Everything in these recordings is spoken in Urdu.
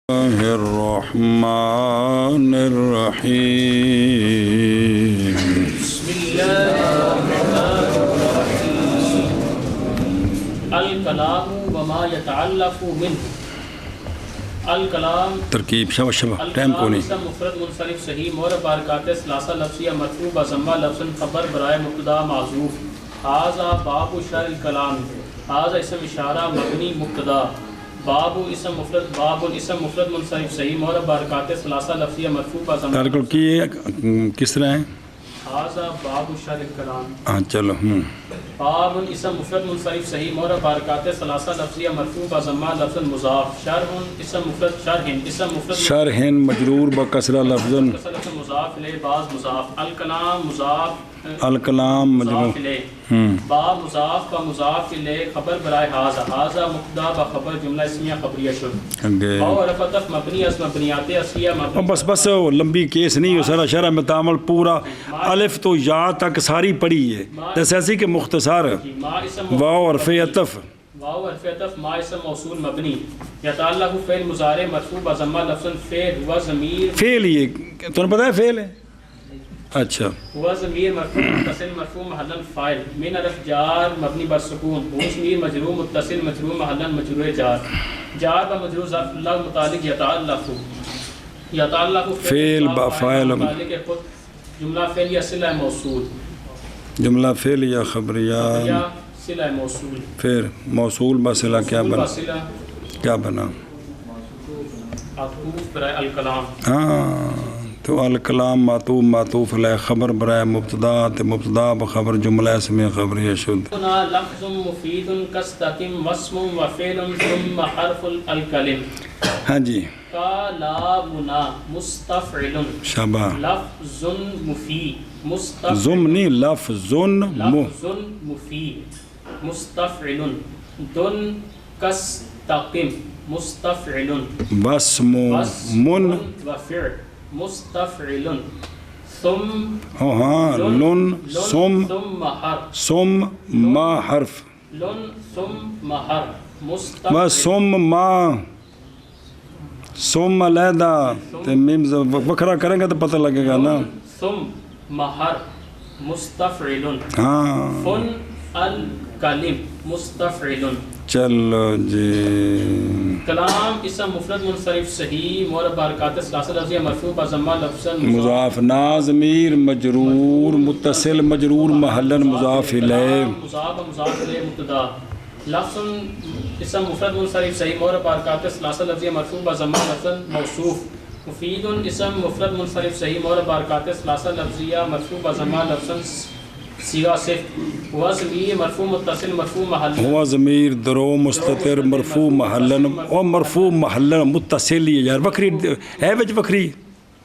اللہ الرحمن الرحیم بسم اللہ الرحمن الرحیم الکلام وما یتعلق منہ الکلام ترکیب شبہ ٹائم کو نہیں اسم مفرد منصرف صحیح مورب بارکات ثلاثہ لفظیہ مرفوع بضمہ لفظ خبر برائے مبتدا معذوف ھذا باب شرح الکلام ھذا اسم اشارہ مبنی مبتدا باب اسم مفرد منصرف صحیح مورب بارکات ثلاثہ لفظیہ مرفوع بضمہ بالکل کی کس طرح ہے ھذا باب شرح الکلام ہاں چلو باب اسم مفرد منصرف صحیح مورب بارکات ثلاثہ لفظیہ مرفوع بضمہ لفظ مضاف شرح اسم مفرد شرح مجرور بکسرہ لفظ مضاف الیہ بعض مضاف الکلام مضاف الکلام مجرور با مضاف با مضاف الیہ خبر برائے ھذا مبتدا با خبر جملہ اسمیہ خبریہ شد او عرفتف مبنی از مبنیات اصلیہ مبنی بس لمبی کیس نہیں ہو سارا شرح میں تعامل پورا الف تو یا تک ساری پڑھی ہے جیسے ایسی کہ مختصر واو حرف عطف واو حرف عطف ما اسم موصول مبنی یتعلق فعل مضارع مرفوع بضمہ لفظ فعل ہوا ضمیر فعل یہ تمہیں پتہ ہے فعل ہے اچھا ہوا ضمیر مرفوع متصل مرفوع محلا فاعل من حرف جار مبنی بر سکون ہو ضمیر مجرور متصل مجرور محلا مجرور جار و مجرور ظرف اللہ متعلق یتعلق فعل با فاعل متعلق خود جملہ فعل یا صلہ موصول جملہ فعل یا خبریہ صلہ موصول پھر موصول بصلہ کیا بنا معطوف برائے الکلام ہاں تو الکلام معطوف علیہ خبر برائے مبتدا تے مبتدا بخبر جملہ اسمیہ خبریہ شد لفظ مفید کاستقم واسم وفعل ثم حرف الکلم ہاں جی کلامنا مستفعل شابہ لفظ مفید ضمنی لفظ مفید مستفعل دن کاستقم مستفعل بسم من وفعل مستفعل ثم ہاں لن سم ما حرف لن ثم حرف بس سم علیحدہ میم وکھرا کریں گے تو پتہ لگے گا نا ثم حرف مستفعل ہاں فن الکلم مستفعل چلو جی کلام اسم مفرد منصرف صحیح مورب بارکات ثلاثہ لفظیہ مرفوع بضمہ لفظ مضاف ضمیر مجرور متصل مجرور محلا مضاف الیہ مضاف الیہ مبتدا لفظ اسم مفرد منصرف صحیح مورب بارکات ثلاثہ لفظیہ مرفوع بضمہ لفظ موصوف مفید اسم مفرد منصرف صحیح مورب بارکات ثلاثہ لفظیہ مرفوع بضمہ لفظ صیغہ صفت ہوا ضمیر مرفوع متصل مرفوع محلا ہوا ضمیر درو مستتر مرفوع محلا اور مرفوع محلا متصل یار بکری ہے وچ بکری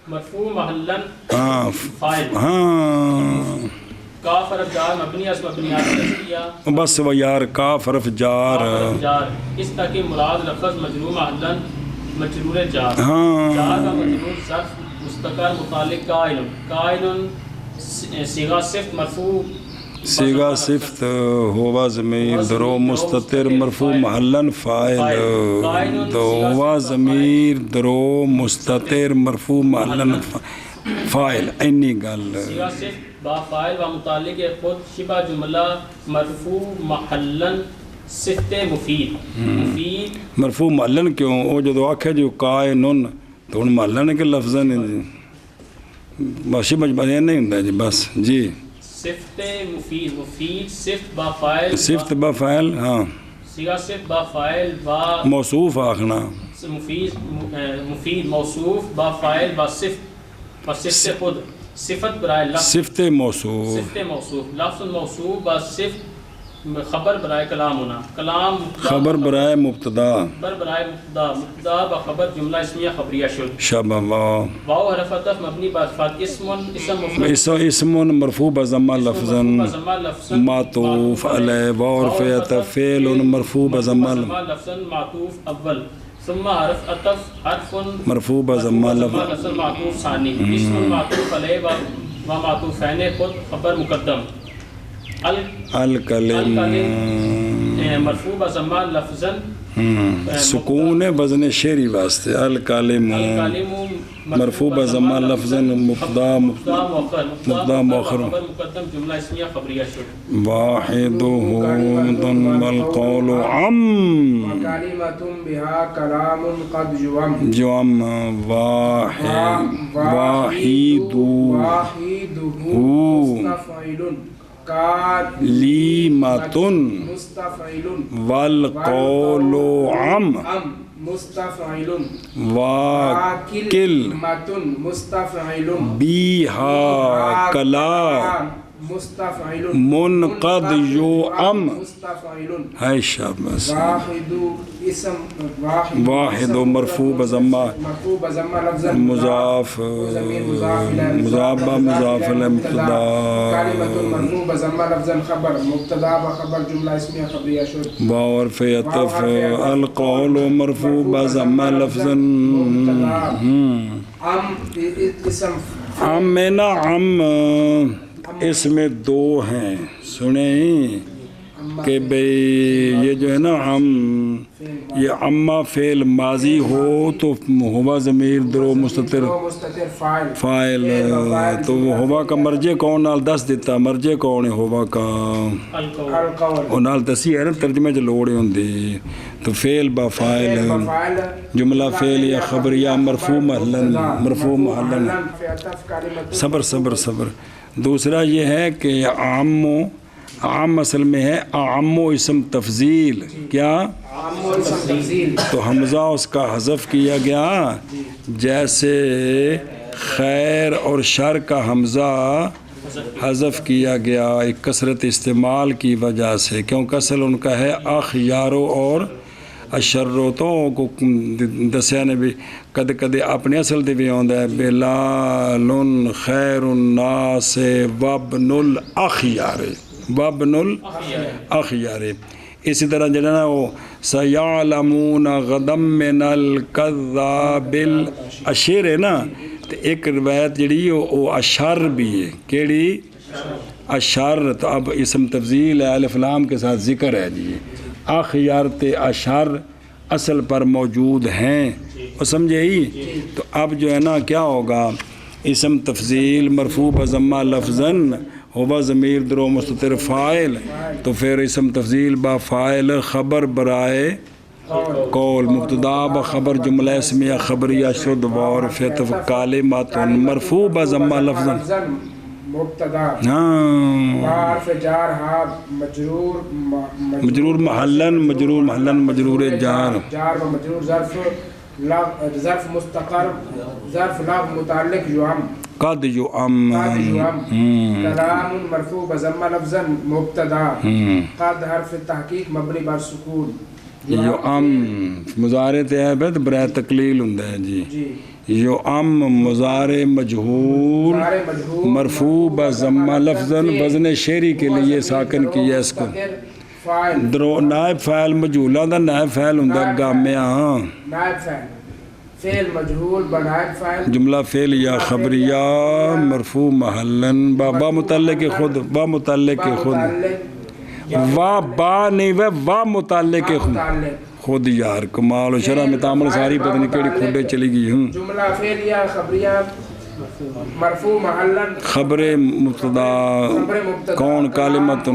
مرفوع محلا ہاں فاعل ہاں کاف حرف جار مبنی از مبنیات اصلیہ بس وہ یار کاف حرف جار اس تاکہ مراد لفظ مجرور محلا مجرور جار ہاں جار کا مجرور ظرف مستقر متعلق قائل صیغہ صفت مرفوع صیغہ صفت ہوا ضمیر درو مستتر مرفوع محلا فاعل تو ہوا ضمیر درو مستتر مرفوع محلا فاعل اینی گل صیغہ صفت با فاعل و متعلق خود شبہ جملہ مرفوع محلا صفت مفید مرفوع محلا کیوں وہ جدو آکھے جو قائنن تو ان محلا نے کہ لفظ باشی مجبوری نہیں ہوتا جی بس جی صفت مفید صفت با فاعل صفت با فاعل ہاں صیغہ صفت با فاعل با موصوف آخنا مفید موصوف با فاعل با صفت صفت خود صفت برائے لفظ صفت موصوف لفظ موصوف با صفت خبر برائے کلام ہونا کلام خبر برائے مبتدا مبتدا بخبر جملہ اسمیہ خبریہ شد شابہ واو حرف عطف مبنی بر فتح اسم مرفوع بضمہ لفظا معطوف علیہ واو حرف عطف فعل مرفوع بضمہ لفظا معطوف اول ثم حرف عطف حرف مرفوع بضمہ لفظ معطوف ثانی اسم معطوف علیہ و معطوفین خود خبر مقدم الکلم میں مرفوع بضمہ لفظاً سکون وزن شعری واسطے الکالم مرفوع بضمہ لفظاً مبتدا مؤخر مقدم جملہ اسمیہ خبریہ شد واحدہ والقول عم وكلمة بها كلام قد جوم جوم واحد مستفعل لیمۃ مستفعل والقول عم مستفعل وكلمة مستفعل بها كلام مستفعل منقد يعم مستفعل ہے شاباش واحد اسم واحد مرفوع بضمہ مرفوع بضمہ لفظا مضاف مضاف مضاف مبتدا کلمۃ مرفوع بضمہ لفظا خبر مبتدا بخبر جملہ اسمیہ خبریہ شد واو حرف عطف القول مرفوع بضمہ لفظا اسم عم میں نا عم اس میں دو ہیں سنیں کہ بھئی یہ جو ہے نا عم یہ عمہ فعل ماضی ہو تو ہوا ضمیر درو مستتر فاعل تو ہوا کا مرجع کون نال دس دیتا مرجع کون ہے ہوا کا اور نال دسی ہے نا ترجمے جو لوڑے ہوندی تو فعل با فاعل جملہ فعل یا خبر یا مرفوع محلن صبر صبر صبر دوسرا یہ ہے کہ عام اصل میں ہے اعم اسم تفضیل کیا تو حمزہ اس کا حذف کیا گیا جیسے خیر اور شر کا حمزہ حذف کیا گیا ایک کثرت استعمال کی وجہ سے کیونکہ اصل ان کا ہے اخیارو اور اشرو تو کو دسیا نے بھی کد کدے اپنے اصل دے بھی آندا ہے بلال خیر الناس وابن الاخیار وابن الاخیار اسی طرح جو ہے نا وہ سیعلمون غدا من الکذاب الاشر ہے نا تو ایک روایت جڑی وہ اشر بھی ہے کیڑی اشر تو اب اسم تفضیل ہے الف لام کے ساتھ ذکر ہے جی اخیارت اشر اصل پر موجود ہیں وہ سمجھے ہی تو اب جو ہے نا کیا ہوگا اسم تفضیل مرفوع بضمہ لفظاً ہوا ضمیر درو مستتر فاعل تو پھر اسم تفضیل با فاعل خبر برائے قول مبتدا بخبر جملہ اسمیہ خبریہ شد وور فتف کالمات مرفوع بضمہ لفظاً مبتدا ہاں حرف جار ہا مجرور محلن مجرور جار و مجرور ظرف مستقر ظرف لغو متعلق یعم قد یعم کلام مرفوع بضمہ لفظا مبتدا قد حرف تحقیق مبنی بر سکون یعم مضارع تے ہے بد برائے تقلیل ہوندا ہے جی یعم مضارع مجہول مرفوع بضمہ لفظا وزن شعری کے لیے ساکن کیا اس کو درو نائب فاعل مجہولہ دا نائب فاعل ہوندا گامیا نائب فعل مجہول بنائب فاعل جملہ فعل یا خبریہ مرفوع محلن با متعلق خود با متعلق خود با نہیں وا متعلق خود یار کمال و شرح میں تعمل ساری پتہ نہیں کیڑی کھڈے چلی گئی ہوں جملہ فعل یا خبریہ مرفوع محلن خبر مبتدا کون کلمۃ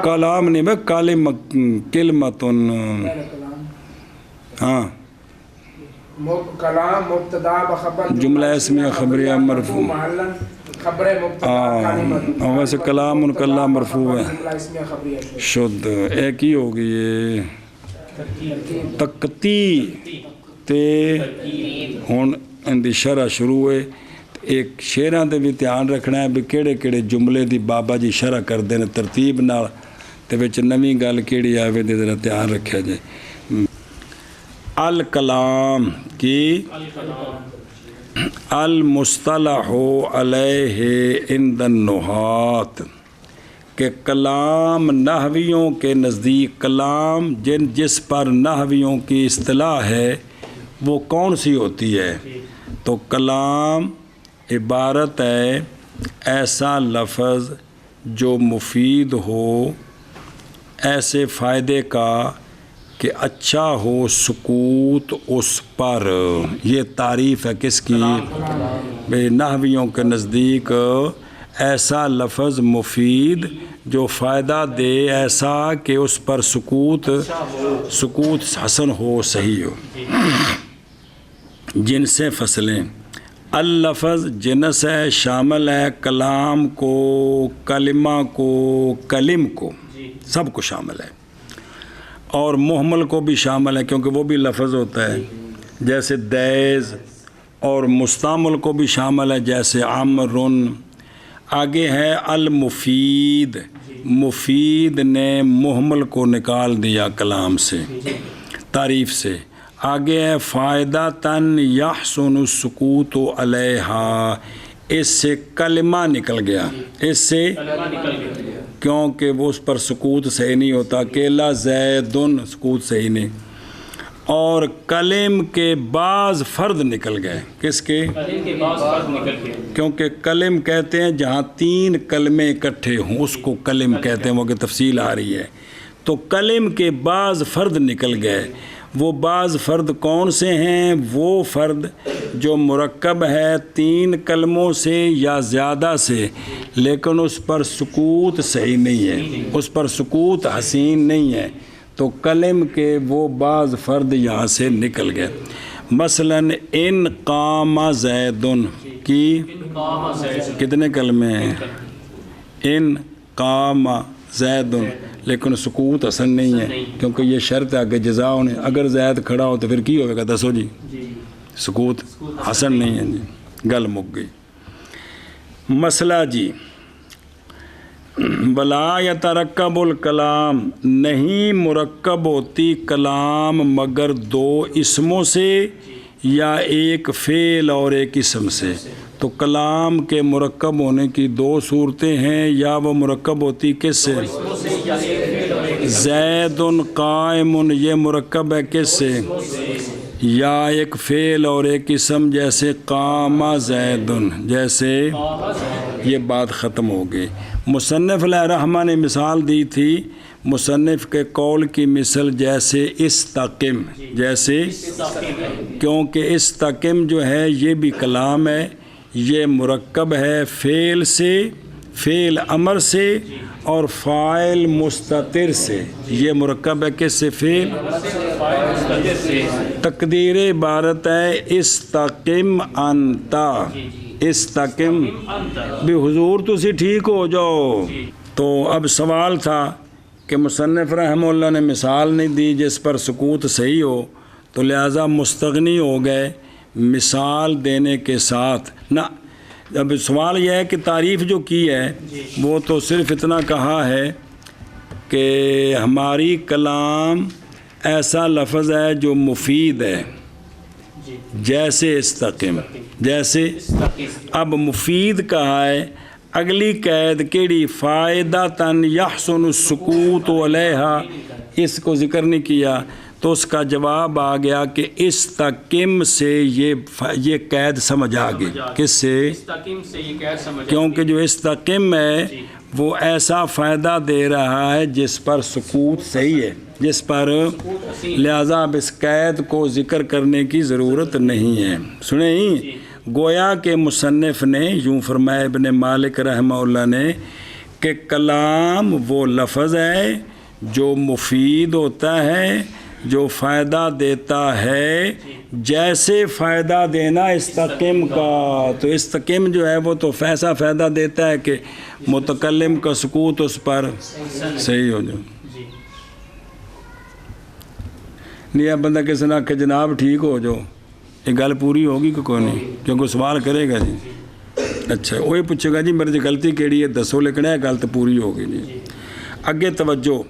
کلام نہیں میں کلمۃ ہاں کلام مبتدا بخبر جملہ اسمیہ خبریہ مرفوع محلن خبر مبتدا کلمۃ ویسے کلام ان کلہ مرفوع ہے جملہ اسمیہ خبریہ شد ایک ہی ہوگی یہ تکتی تے ہن اندی شرح شروع ہے ایک شعراں تے بھی دھیان رکھنا ہے بھی کیڑے کیڑے جملے دی بابا جی شرح کردے نے ترتیب نال تے وچ نویں گل کیڑی آوے تے ذرا دھیان رکھیا جائے الکلام کی المصطلح علیہ عند النحات کہ کلام نحویوں کے نزدیک کلام جس پر نحویوں کی اصطلاح ہے وہ کون سی ہوتی ہے تو کلام عبارت ہے ایسا لفظ جو مفید ہو ایسے فائدے کا کہ اچھا ہو سکوت اس پر. یہ تعریف ہے کس کی؟ بے نحویوں کے نزدیک ایسا لفظ مفید جو فائدہ دے، ایسا کہ اس پر سکوت حسن ہو، صحیح ہو. جن سے فصلیں، اللفظ جنس ہے، شامل ہے کلام کو، کلمہ کو، کلم کو، سب کو شامل ہے. اور محمل کو بھی شامل ہے کیونکہ وہ بھی لفظ ہوتا ہے، جیسے دیز. اور مستعمل کو بھی شامل ہے جیسے عمرن. آگے ہے المفید. مفید نے محمل کو نکال دیا کلام سے، تعریف سے. آگے ہے فائدہ تن یحسن السکوت علیہا. اس سے کلمہ نکل گیا، اس سے کیونکہ وہ اس پر سکوت صحیح نہیں ہوتا. کیلا زیدن سکوت صحیح نہیں. اور کلم کے بعض فرد نکل گئے. کس کے؟ کیونکہ کلم کہتے ہیں جہاں 3 کلمے اکٹھے ہوں اس کو کلم کہتے ہیں، وہ کہ تفصیل آ رہی ہے. تو کلم کے بعض فرد نکل گئے. وہ بعض فرد کون سے ہیں؟ وہ فرد جو مرکب ہے 3 کلموں سے یا زیادہ سے، لیکن اس پر سکوت صحیح نہیں ہے، اس پر سکوت حسین نہیں ہے. تو کلم کے وہ بعض فرد یہاں سے نکل گئے. مثلاً ان قام زیدن کی کتنے کلمے ہیں؟ ان قام زیدن، لیکن سکوت حسن نہیں ہے کیونکہ یہ شرط ہے آگے جزا ہونے. اگر زید کھڑا ہو تو پھر کی ہوگا؟ دسو جی. سکوت حسن نہیں ہے جی، گل مک گئی. مسئلہ جی، ولا یترکب الکلام، نہیں مرکب ہوتی کلام مگر 2 اسموں سے یا ایک فعل اور ایک اسم سے. تو کلام کے مرکب ہونے کی 2 صورتیں ہیں، یا وہ مرکب ہوتی کس سے؟ زید قائم، یہ مرکب ہے کس سے؟ یا ایک فعل اور ایک اسم، جیسے قام زید، جیسے یہ بات ختم ہو گئی. مصنف علیہ الرحمہ نے مثال دی تھی مصنف کے قول کی مثل جیسے استقم، جیسے، کیونکہ استقم جو ہے یہ بھی کلام ہے، یہ مرکب ہے فعل سے، فعل امر سے اور فاعل مستتر سے. یہ مرکب ہے کس سے؟ فعل. تقدیر عبارت ہے استقم انتا، استقم بھی حضور تسی ٹھیک ہو جاؤ. تو اب سوال تھا کہ مصنف رحمہ اللہ نے مثال نہیں دی جس پر سکوت صحیح ہو، تو لہٰذا مستغنی ہو گئے مثال دینے کے ساتھ. نہ، اب سوال یہ ہے کہ تعریف جو کی ہے وہ تو صرف اتنا کہا ہے کہ ہماری کلام ایسا لفظ ہے جو مفید ہے، جیسے استقم، جیسے. اب مفید کہا ہے، اگلی قید کیڑی؟ فائدہ تن یحسن السکوت علیہا، اس کو ذکر نہیں کیا. تو اس کا جواب آ گیا کہ استقم سے یہ قید سمجھ آ گئی. کس سے؟ کیونکہ جو استقم ہے وہ ایسا فائدہ دے رہا ہے جس پر سکوت صحیح ہے، جس پر، لہذا اب اس قید کو ذکر کرنے کی ضرورت نہیں ہے. سنیں، گویا کہ مصنف نے یوں فرمایا ابن مالک رحمہ اللہ نے کہ کلام وہ لفظ ہے جو مفید ہوتا ہے، جو فائدہ دیتا ہے، جیسے فائدہ دینا استقم کا. تو استقم جو ہے وہ تو ایسا فائدہ دیتا ہے کہ متکلم کا سکوت اس پر صحیح ہو جائے. نہیں اب بندہ کسی نے کہ جناب ٹھیک ہو جاؤ، یہ گل پوری ہوگی کہ کوئی نہیں؟ کیونکہ سوال کرے گا جی. اچھا وہی پوچھے گا جی میرے غلطی کیڑی ہے دسو، لیکن یہ گل تو پوری ہوگی جی. اگے توجہ،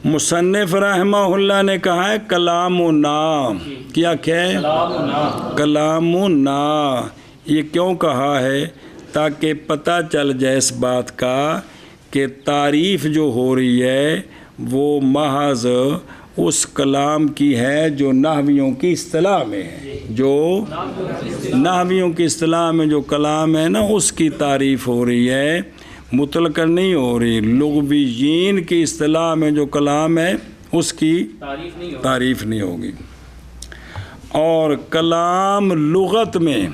مصنف رحمہ اللہ نے کہا ہے کلامنا. کیا ہے؟ کلامنا. یہ کیوں کہا ہے؟ تاکہ پتہ چل جائے اس بات کا کہ تعریف جو ہو رہی ہے وہ محض اس کلام کی ہے جو نحویوں کی اصطلاح میں ہے، جو نحویوں کی اصطلاح میں جو کلام ہے نا اس کی تعریف ہو رہی ہے. مطلق نہیں ہو رہی، لغویین کی اصطلاح میں جو کلام ہے اس کی تعریف نہیں ہوگی۔ اور کلام لغت میں،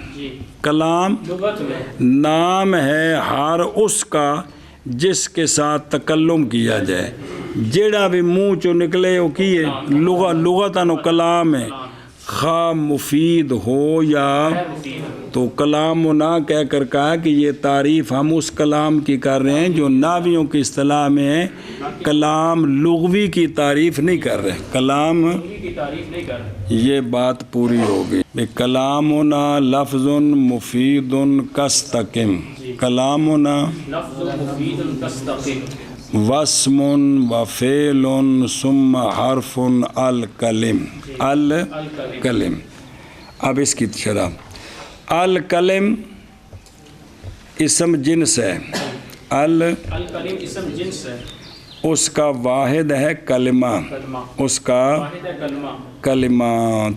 کلام نام ہے ہر اس کا جس کے ساتھ تکلم کیا جائے، جیڑا بھی منہ چو نکلے وہ کیے لغتاً کلام ہے، خواہ مفید ہو یا تو کلام و نہ کہہ کر کہا کہ یہ تعریف ہم اس کلام کی کر رہے ہیں جو ناویوں کی اصطلاح میں ہے، کلام لغوی کی تعریف نہیں کر رہے، کلام کی تعریف نہیں کر رہے۔ یہ بات پوری ہوگی۔ کلامنا لفظ مفید کستقم، کلامنا لفظ مفید کستقم، واسم و فعل ثم حرف الکلم، الکلم۔ اب اس کی شرح، الکلم اسم جنس ہے، الکلم اسم جنس ہے، اس کا واحد ہے کلمہ، اس کا واحد ہے کلمہ، کلمہ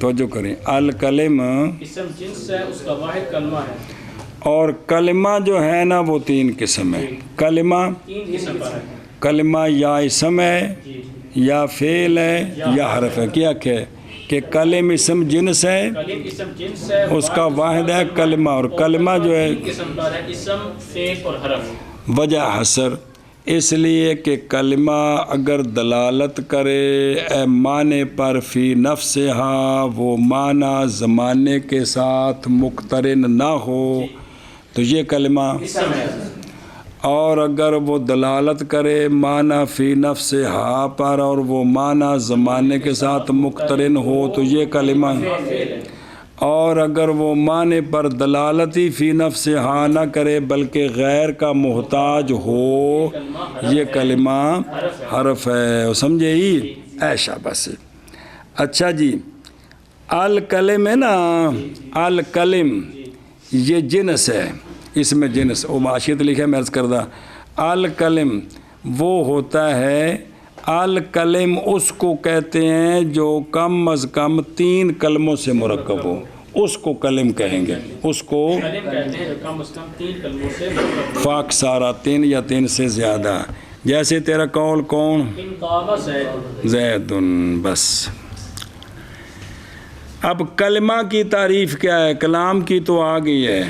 توجہ کریں، الکلم اسم جنس ہے، اس کا واحد کلمہ ہے، اور کلمہ جو ہے نا وہ تین قسم ہے، کلمہ 3 قسم پر ہے، کلمہ یا اسم ہے یا فعل ہے یا حرف ہے، کیا کہ کلم اسم جنس ہے، کلم اسم جنس ہے، اس کا واحد ہے کلمہ، اور کلمہ جو ہے 3 قسم پر ہے، اسم، فعل اور حرف۔ وجہ حسر اس لیے کہ کلمہ اگر دلالت کرے معنی پر فی نفسہا، وہ معنی زمانے کے ساتھ مقترن نہ ہو تو یہ کلمہ، اور اگر وہ دلالت کرے معنی فی نفسہا پر اور وہ معنی زمانے کے ساتھ مقترن ہو تو یہ کلمہ، اور اگر وہ معنی پر دلالتی فی نفسہا نہ کرے بلکہ غیر کا محتاج ہو، یہ کلمہ حرف ہے، سمجھے ہی ایشا بس۔ اچھا جی، الکلم ہے نا، الکلم یہ جنس ہے، اس میں جنس وہ معاشیت لکھے میں عرض کردہ، الکلم وہ ہوتا ہے، الکلم اس کو کہتے ہیں جو کم از کم 3 کلموں سے مرکب ہو، اس کو کلم کہیں گے، اس کو کلم کہتے ہیں جو کم از کم 3 کلموں سے مرکب ہو۔ فاق سارا 3 یا 3 سے زیادہ، جیسے تیرا قول کون؟ ان قام زید، زید، بس۔ اب کلمہ کی تعریف کیا ہے؟ کلام کی تو آ گئی ہے،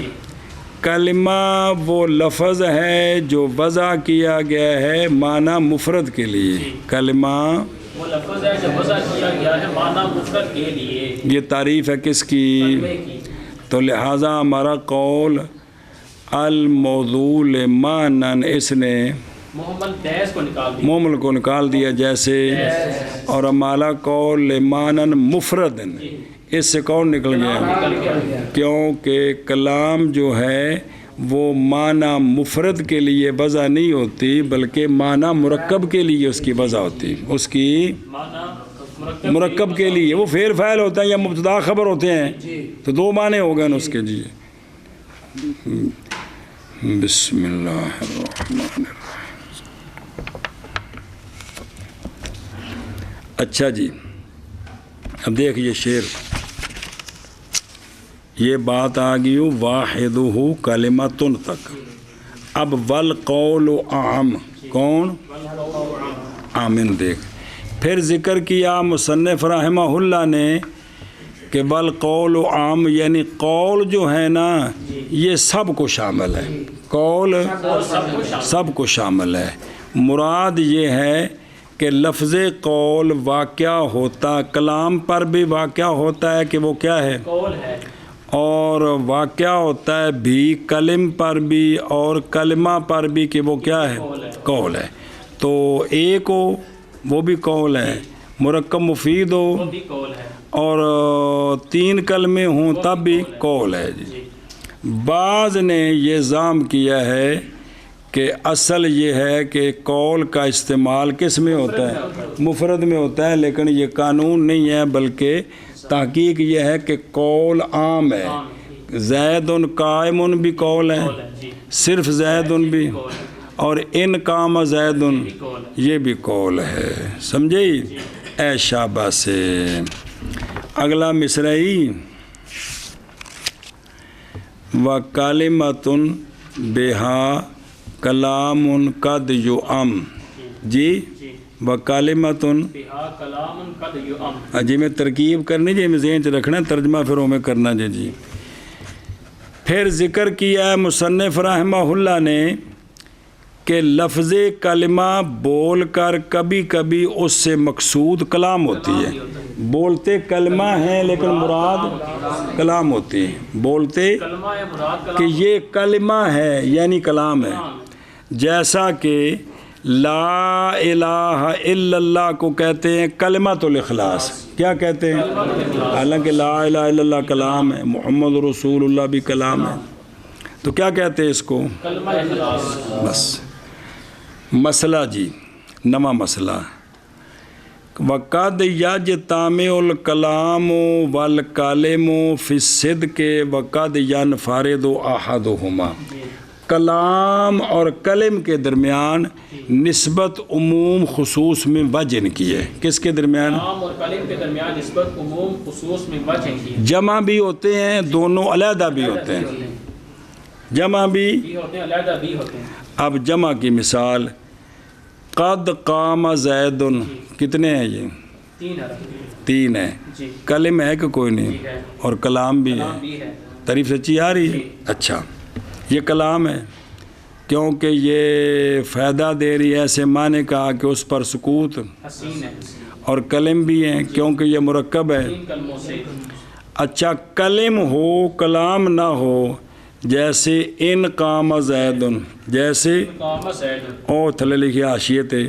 کلمہ وہ لفظ ہے جو وضع کیا گیا ہے معنی مفرد کے لیے، کلمہ وہ لفظ ہے جو وضع کیا گیا ہے معنی مفرد کے لیے، یہ تعریف ہے کس کی؟ کلمے کی۔ تو لہٰذا ہمارا قول الموضوع معنن، اس نے محمد دیس کو نکال دیا، مومل کو نکال دیا جیسے، اور ہمارا قول معنن مفرد، اس سے کون نکل گیا؟ کیونکہ کلام جو ہے وہ معنی مفرد کے لیے وضع نہیں ہوتی بلکہ معنی مرکب کے لیے اس کی وضع ہوتی، اس کی معنی مرکب کے لیے، وہ فعل فاعل ہوتا ہے یا مبتدا خبر ہوتے ہیں، تو 2 معنی ہو گئے اس کے جی۔ بسم اللہ الرحمن الرحیم۔ اچھا جی، اب دیکھیے شعر، یہ بات آ گئی واحدہ کلمۃ تک، اب والقول عام، کون؟ آمین۔ دیکھ پھر ذکر کیا مصنف رحمہ اللہ نے کہ والقول عام، یعنی قول جو ہے نا یہ سب کو شامل ہے، قول سب کو شامل ہے، مراد یہ ہے کہ لفظ قول واقع ہوتا کلام پر بھی واقع ہوتا ہے کہ وہ کیا ہے؟ قول ہے، اور واقع ہوتا ہے بھی کلم پر بھی اور کلمہ پر بھی کہ وہ کیا ہے؟ قول ہے۔ تو ایک ہو وہ بھی قول ہے، مرکب مفید ہو وہ بھی قول ہے، اور 3 کلمے ہوں تب بھی قول ہے جی۔ بعض نے یہ ظاہر کیا ہے کہ اصل یہ ہے کہ قول کا استعمال کس میں ہوتا ہے؟ مفرد میں ہوتا ہے، لیکن یہ قانون نہیں ہے بلکہ تحقیق یہ ہے کہ قول عام ہے، زید قائم بھی قول ہے، صرف زید بھی، اور ان قام زید یہ بھی قول ہے، سمجھے؟ اے شابہ سے اگلا مصرعی، وَكَلِمَةٌ بِهَا کلام قد یعم جی و کلمتن بہا کلام قد یعم. جی میں ترکیب کرنی جی میں ذہن چ رکھنا ترجمہ پھر میں کرنا جی. پھر ذکر کیا ہے مصنف رحمہ اللہ نے کہ لفظ کلمہ بول کر کبھی کبھی اس سے مقصود کلام ہوتی ہے. بولتے کلمہ ہیں لیکن مراد کلام ہوتی ہے. بولتے کلمہ ہے مراد کہ کلام. یہ کلمہ ہے یعنی کلام ہے. جیسا کہ لا الہ الا اللہ کو کہتے ہیں کلمۃ الاخلاص. کیا کہتے ہیں؟ حالانکہ لا الہ الا اللہ کلام ہے. محمد رسول اللہ بھی کلام ہے. تو کیا کہتے ہیں اس کو؟ کلمہ اخلاص. بس مسئلہ جی نواں مسئلہ وقد یجتمع الکلام والکلم فی الصدق وقد ینفرد احدہما. کلام اور کلم کے درمیان نسبت عموم خصوص میں وجہ کی ہے. کس کے درمیان؟ کلام اور کلم کے درمیان نسبت عموم خصوص میں وجہ کی ہے. جمع بھی ہوتے ہیں دونوں علیحدہ بھی ہوتے ہیں. جمع بھی ہوتے ہیں علیحدہ بھی ہوتے ہیں. اب جمع کی مثال قد قام زید. کتنے ہیں یہ؟ 3 حرف. 3 ہے. جی کلم ہے کہ کوئی نہیں؟ ہے. اور کلام بھی کلام ہے. بھی ہے. تعریف سچی آ رہی ہے؟ اچھا یہ کلام ہے کیونکہ یہ فائدہ دے رہی ہے ایسے معنی کہا کہ اس پر سکوت. حسین ہے. اور کلم بھی ہیں کیونکہ یہ مرکب ہے. 3 کلموں سے. اچھا کلم ہو کلام نہ ہو جیسے ان قام زید. جیسے قام زید. او تھلے لکھی حاشیے تھے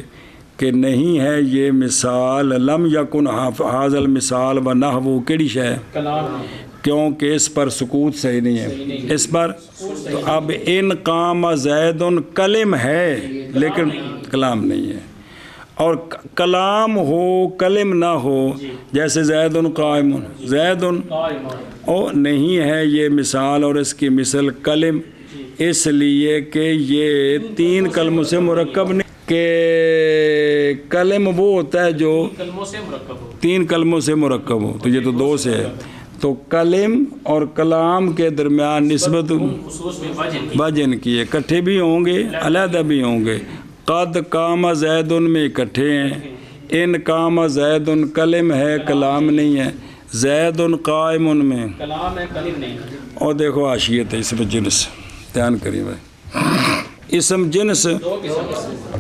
کہ نہیں ہے یہ مثال لم یکن حاضر المثال و نحو کیڑی شے کلام ہے. کیونکہ اس پر سکوت صحیح نہیں ہے. اس پر تو اب ان قام زید کلم ہے لیکن کلام نہیں ہے. اور کلام ہو کلم نہ ہو جیسے زید قائم. زید قائم. او نہیں ہے یہ مثال اور اس کی مثل کلم اس لیے کہ یہ 3 کلموں سے مرکب نہیں. کہ کلم وہ ہوتا ہے جو کلموں سے مرکب ہو. 3 کلموں سے مرکب ہو تو یہ تو 2 سے ہے. تو کلم اور کلام کے درمیان نسبت خصوص میں وجہ وجہ کی ہے. اکٹھے بھی ہوں گے علیحدہ بھی ہوں گے. قد قام زید میں اکٹھے ہیں. ان قام زید کلم ہے کلام نہیں ہے. زید قائم میں کلام ہے کلم نہیں. اور دیکھو حاشیت ہے اسم جنس دھیان کریے بھائی. اسم جنس 2 قسم.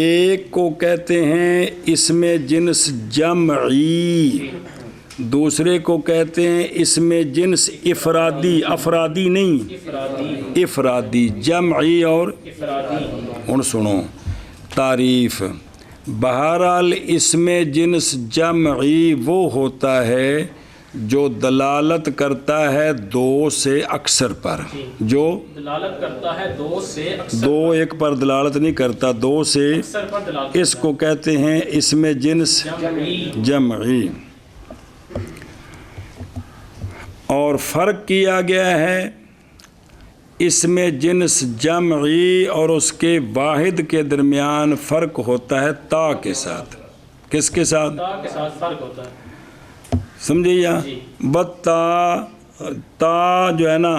ایک کو کہتے ہیں اسم جنس جمعی. دوسرے کو کہتے ہیں اسم جنس افرادی. افرادی نہیں افرادی. افرادی جمعی اور افرادی. ہن سنو تعریف. بہرحال اسم جنس جمعی وہ ہوتا ہے جو دلالت کرتا ہے 2 سے اکثر پر. جو دلالت کرتا ہے 2 سے اکثر. 2 ایک پر دلالت نہیں کرتا 2 سے اکثر پر دلالت. اس کو کہتے ہیں اسم جنس جمعی. جمعی. اور فرق کیا گیا ہے اسم جنس جمعی اور اس کے واحد کے درمیان فرق ہوتا ہے تا کے ساتھ. کس کے ساتھ؟ تا کے ساتھ فرق ہوتا ہے. سمجھے یا بتا تا جو ہے نا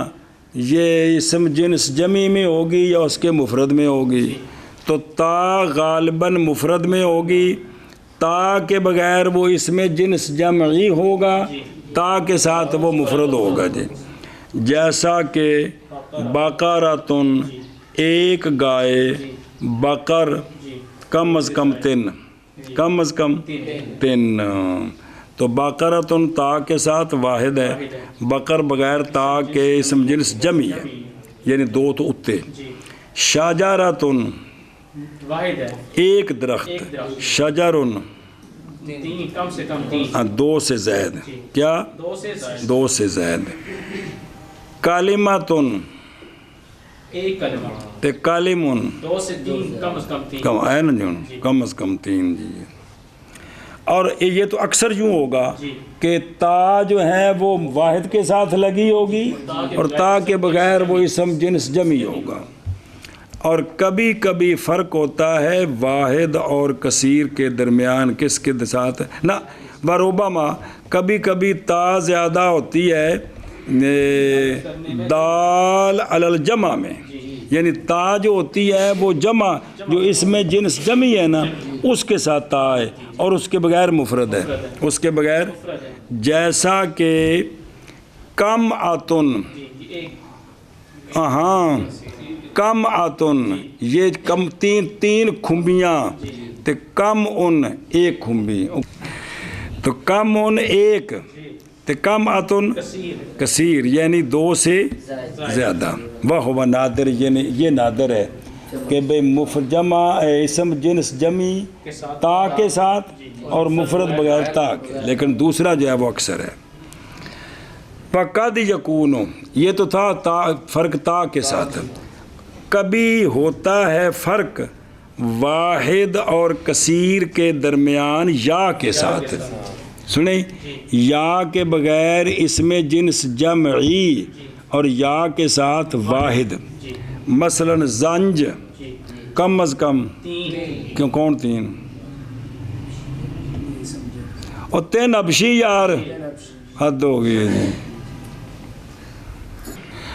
یہ اسم جنس جمعی میں ہوگی یا اس کے مفرد میں ہوگی. تو تا غالباً مفرد میں ہوگی. تا کے بغیر وہ اسم جنس جمعی ہوگا. تا کے ساتھ وہ مفرد ہوگا جی. جیسا کہ بقرۃن ایک گائے. بقر کم از کم 3. کم از کم 3. تو بقرۃن تا کے ساتھ واحد ہے. بقر بغیر تا کے اسم جنس جمعی ہے یعنی 2 تو اتے. شجرۃن واحد ہے. ایک درخت. شجرن 3 کم سے کم 3. 2 سے زائد. کیا 2 سے زائد. 2 سے زائد. کلمتن ایک کلمہ. تے کلمن 2 سے 3 کم از کم 3. کم ہے نا جی کم از کم 3 جی. اور یہ تو اکثر یوں ہوگا کہ تا جو ہے وہ واحد کے ساتھ لگی ہوگی اور تا کے بغیر وہ اسم جنس جمعی ہوگا. اور کبھی کبھی فرق ہوتا ہے واحد اور کثیر کے درمیان. کس کے ساتھ نا وربما کبھی کبھی تا زیادہ ہوتی ہے دال علی الجمع میں. یعنی تا جو ہوتی ہے وہ جمع، جو اس میں جنس جمعی ہے نا اس کے ساتھ تا ہے اور اس کے بغیر مفرد ہے، اس کے بغیر، جیسا کہ کم آتن، ہاں کم آتن، یہ کم تین کھمبیاں، تو کم ان ایک کھمبی، تو کم ان ایک، تو کم آتن کثیر یعنی دو سے زیادہ، وہ نادر یعنی یہ نادر ہے کہ بھئی جمع اسم جنس جمعی تا کے ساتھ اور مفرد بغیر تا کے، لیکن دوسرا جو ہے وہ اکثر ہے۔ فقد یکون، یہ تو تھا فرق تا کے ساتھ، کبھی ہوتا ہے فرق واحد اور کثیر کے درمیان یا کے ساتھ، سنیں، یا کے بغیر اس میں جنس جمعی اور یا کے ساتھ واحد، مثلا زنج کم از کم، کیوں کون تین، اور تین ابشی یار حد ہو گئی جی۔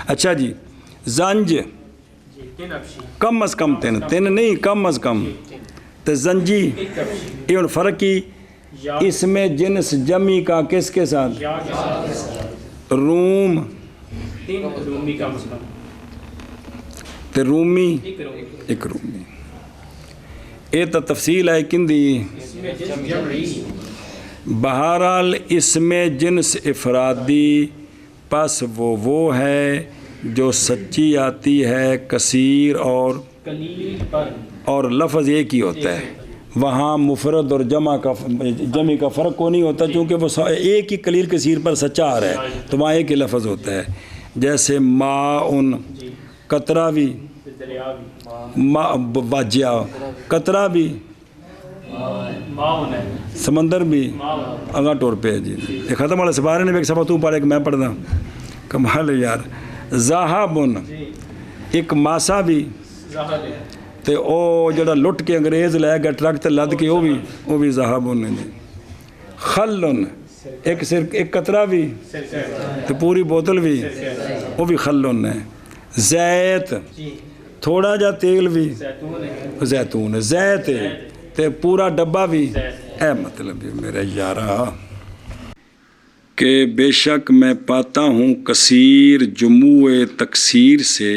اچھا جی، زنج کم از کم تین نہیں کم از کم، تو زنجی یہ فرق کی اس میں جنس جمعی کا کس کے ساتھ، روم تو رومی ایک رومی، یہ تو تفصیل ہے کندی، بہرحال اس میں جنس افرادی پس وہ ہے جو سچی آتی ہے کثیر اور لفظ ایک ہی ہوتا ہے، وہاں مفرد اور جمع کا فرق کو نہیں ہوتا، چونکہ وہ ایک ہی قلیل کثیر پر سچا آ رہا ہے تو وہاں ایک ہی لفظ ہوتا ہے، جیسے ماء قطرہ بھی، واجیہ قطرہ بھی، سمندر بھی، اگاں ٹور پہ جی یہ ختم والا سپارے نے بھی ایک صفحہ تو پڑھا ایک میں پڑھدا، کمال ہے یار، ذہابن ایک ماسا بھی، تے او جڑا لٹ کے انگریز لے گیا ٹرک تے لد کے وہ بھی ذہابن ہے جی، خلن ایک قطرہ بھی تے پوری بوتل بھی وہ بھی خلن ہے، زیت تھوڑا جا تیل بھی زیتون ہے، زیت ہے تے پورا ڈبہ بھی، اے مطلب ہے میرا یارہ کہ بے شک میں پاتا ہوں کثیر جموع تکسیر سے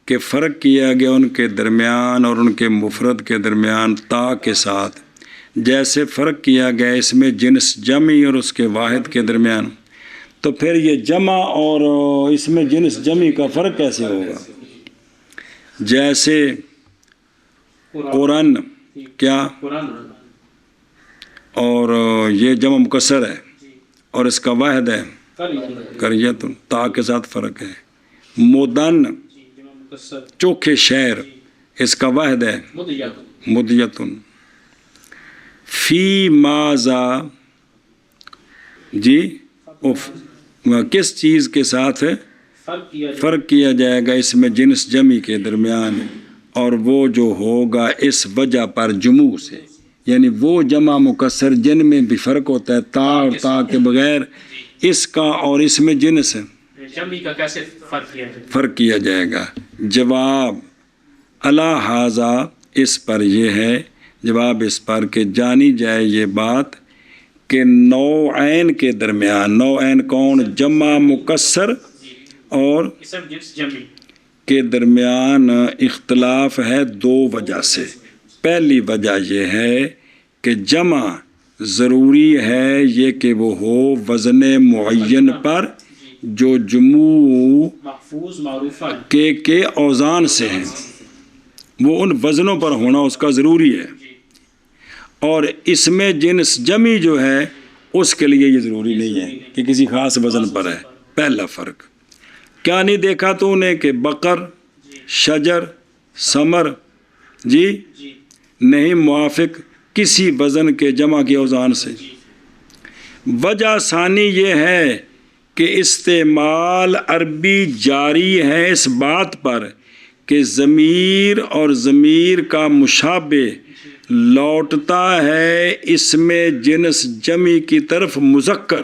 کہ فرق کیا گیا ان کے درمیان اور ان کے مفرد کے درمیان تا کے ساتھ، جیسے فرق کیا گیا اس میں جنس جمعی اور اس کے واحد کے درمیان، تو پھر یہ جمع اور اس میں جنس جمعی کا فرق کیسے ہوگا؟ جیسے قرآن کیا اور یہ جمع مکسر ہے اور اس کا واحد ہے قریتن، تا کے ساتھ فرق ہے، مدن چوکھے شہر اس کا واحد ہے مدیتن، فی ماذا جی کس چیز کے ساتھ فرق کیا جائے گا اس میں جنس جمعی کے درمیان، اور وہ جو ہوگا اس وجہ پر جموع سے، یعنی وہ جمع مکسر جن میں بھی فرق ہوتا ہے تا اور تا کے بغیر، اس کا اور اس میں جنس جمعی کا کیسے فرق کیا جائے گا؟ جواب علی ھذا اس پر یہ ہے، جواب اس پر کہ جانی جائے یہ بات کہ نوعین کے درمیان، نوعین کون؟ جمع مکسر اور کے درمیان اختلاف ہے دو وجہ سے، پہلی وجہ یہ ہے کہ جمع ضروری ہے یہ کہ وہ ہو وزن معین پر جو جموع کے اوزان سے ہیں، وہ ان وزنوں پر ہونا اس کا ضروری ہے، اور اس میں جنس جمعی جو ہے اس کے لیے یہ ضروری نہیں ہے کہ کسی خاص وزن پر ہے۔ پہلا فرق کیا نہیں دیکھا تو نے کہ بقر شجر ثمر جی نہیں موافق کسی وزن کے جمع کے اوزان سے۔ وجہ ثانی یہ ہے کہ استعمال عربی جاری ہے اس بات پر کہ ضمیر اور ضمیر کا مشابہ لوٹتا ہے اس میں جنس جمعی کی طرف مذکر،